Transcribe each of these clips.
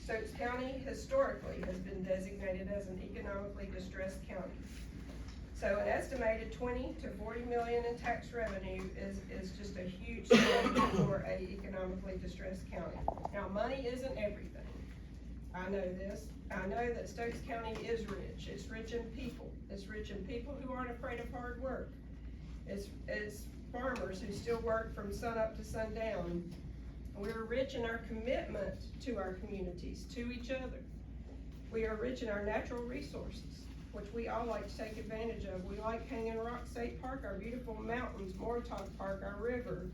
Stokes County historically has been designated as an economically distressed county. So an estimated 20 to 40 million in tax revenue is just a huge sum for a economically distressed county. Now, money isn't everything. I know this. I know that Stokes County is rich. It's rich in people. It's rich in people who aren't afraid of hard work. It's farmers who still work from sun up to sundown. We're rich in our commitment to our communities, to each other. We are rich in our natural resources, which we all like to take advantage of. We like Hanging Rock State Park, our beautiful mountains, Mortauk Park, our river.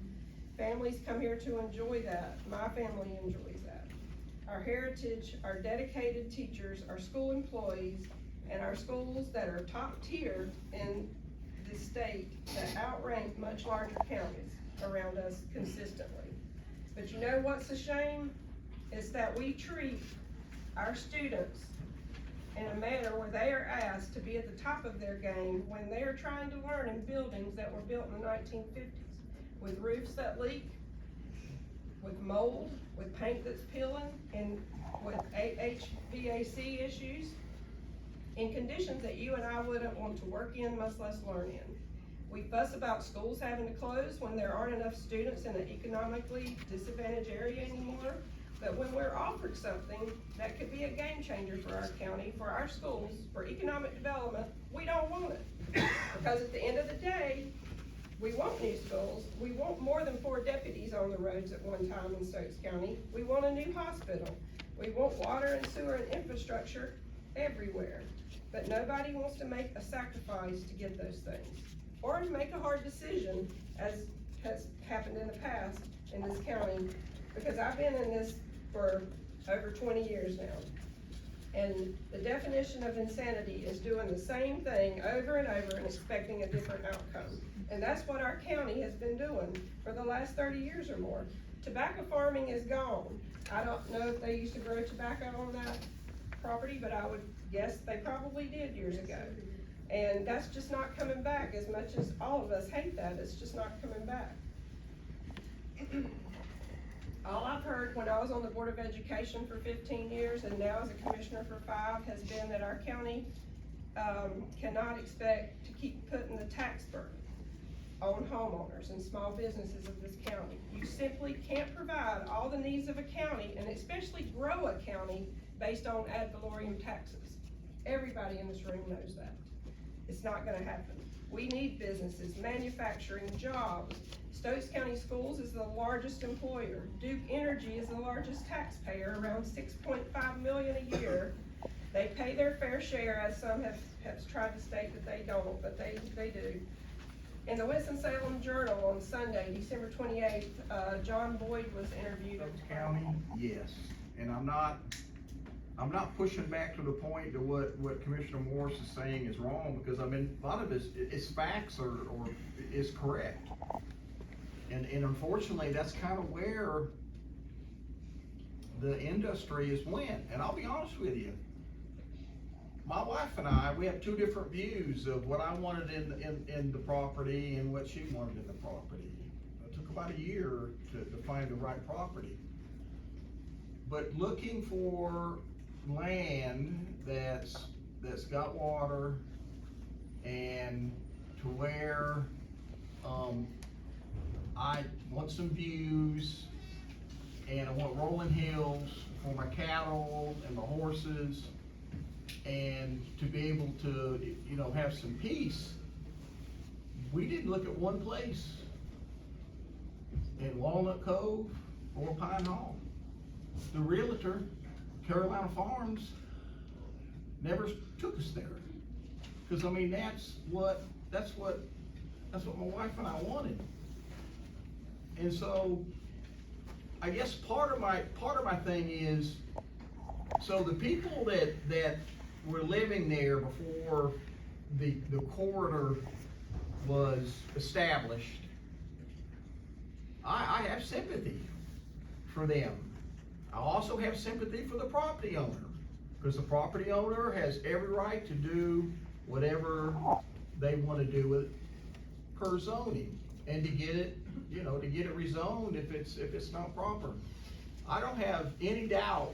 Families come here to enjoy that. My family enjoys that. Our heritage, our dedicated teachers, our school employees, and our schools that are top tier in the state that outrank much larger counties around us consistently. But you know what's a shame? Is that we treat our students in a manner where they are asked to be at the top of their game when they are trying to learn in buildings that were built in the 1950s, with roofs that leak, with mold, with paint that's peeling, and with HVAC issues, in conditions that you and I wouldn't want to work in, much less learn in. We fuss about schools having to close when there aren't enough students in an economically disadvantaged area anymore. But when we're offered something that could be a game changer for our county, for our schools, for economic development, we don't want it. Because at the end of the day, we want new schools. We want more than 4 deputies on the roads at one time in Stokes County. We want a new hospital. We want water and sewer and infrastructure everywhere. But nobody wants to make a sacrifice to get those things, or to make a hard decision, as has happened in the past in this county, because I've been in this for over 20 years now. And the definition of insanity is doing the same thing over and over and expecting a different outcome. And that's what our county has been doing for the last 30 years or more. Tobacco farming is gone. I don't know if they used to grow tobacco on that property, but I would guess they probably did years ago. And that's just not coming back. As much as all of us hate that, it's just not coming back. All I've heard when I was on the Board of Education for 15 years and now as a commissioner for 5 has been that our county cannot expect to keep putting the tax burden on homeowners and small businesses of this county. You simply can't provide all the needs of a county, and especially grow a county, based on ad valorem taxes. Everybody in this room knows that. It's not gonna happen. We need businesses, manufacturing, jobs. Stokes County Schools is the largest employer. Duke Energy is the largest taxpayer, around $6.5 million a year. They pay their fair share, as some have tried to state that they don't, but they do. In the Winston-Salem Journal on Sunday, December 28th, John Boyd was interviewed. Stokes County, yes, and I'm not pushing back to the point that what Commissioner Morris is saying is wrong, because I mean, a lot of it's facts or is correct. And unfortunately, that's kind of where the industry has went. And I'll be honest with you, my wife and I, we have 2 different views of what I wanted in the property and what she wanted in the property. It took about a year to find the right property. But looking for land that's got water, and to where I want some views, and I want rolling hills for my cattle and my horses, and to be able to, you know, have some peace. We didn't look at one place in Walnut Cove or Pine Hall. The realtor, Carolina Farms, never took us there. Because I mean, that's what my wife and I wanted. And so I guess part of my thing is, so the people that were living there before the corridor was established, I have sympathy for them. I also have sympathy for the property owner, because the property owner has every right to do whatever they want to do with per zoning, and to get it, you know, to get it rezoned if it's not proper. I don't have any doubt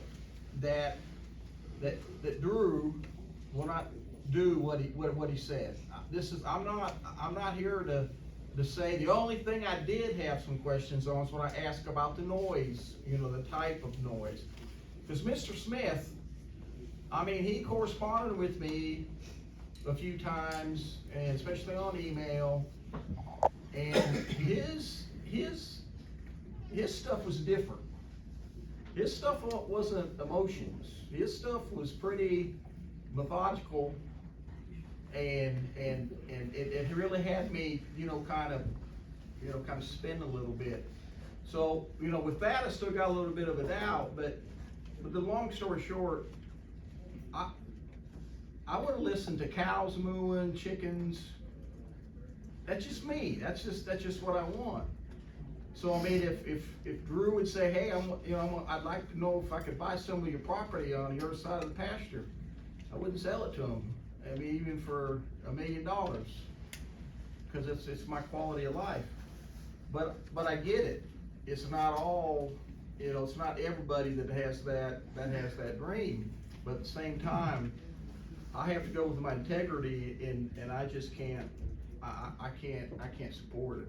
that Drew will not do what he said. I'm not here to say, the only thing I did have some questions on is when I asked about the noise, you know, the type of noise. Because Mr. Smith, I mean, he corresponded with me a few times, and especially on email, and his stuff was different. His stuff wasn't emotions. His stuff was pretty methodical, and it really had me, you know, kind of spin a little bit. So, you know, with that, I still got a little bit of a doubt, but the long story short, I would have listened to cows mooing, chickens. That's just me. That's just what I want. So I mean, if Drew would say, hey, I'd like to know if I could buy some of your property on the other side of the pasture, I wouldn't sell it to him. I mean, even for $1 million, because it's my quality of life. But I get it. It's not all, you know, it's not everybody that has that dream. But at the same time, I have to go with my integrity, and I just can't. I can't support it.